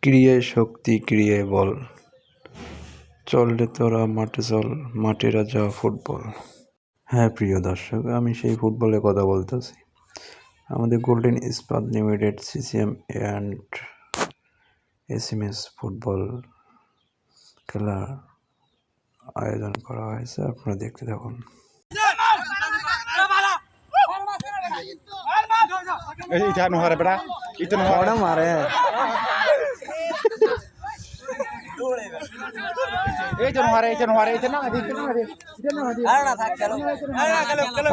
ক্রিয়ায় শক্তি, ক্রিয়ায় বল। চল রে তোরা মাঠে চল, মাঠে রাজা ফুটবল। হ্যাঁ প্রিয় দর্শক, আমি সেই ফুটবলের কথা বলতেছি। আমাদের গোল্ডেন ইস্পাত limited CCM and SMS football খেলার আয়োজন করা হয়েছে, আপনারা দেখতে থাকুন। মারে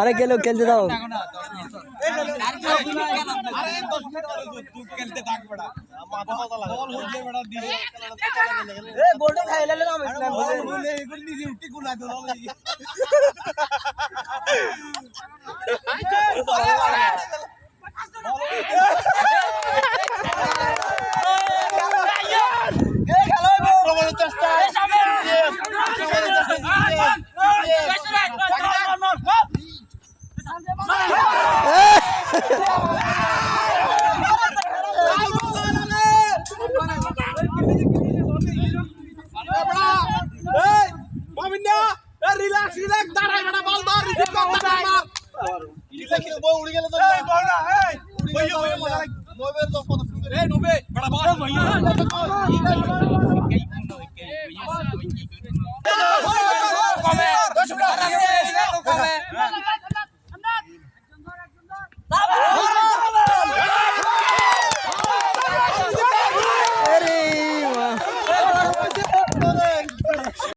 আরে গেলেও খেলতে দাও।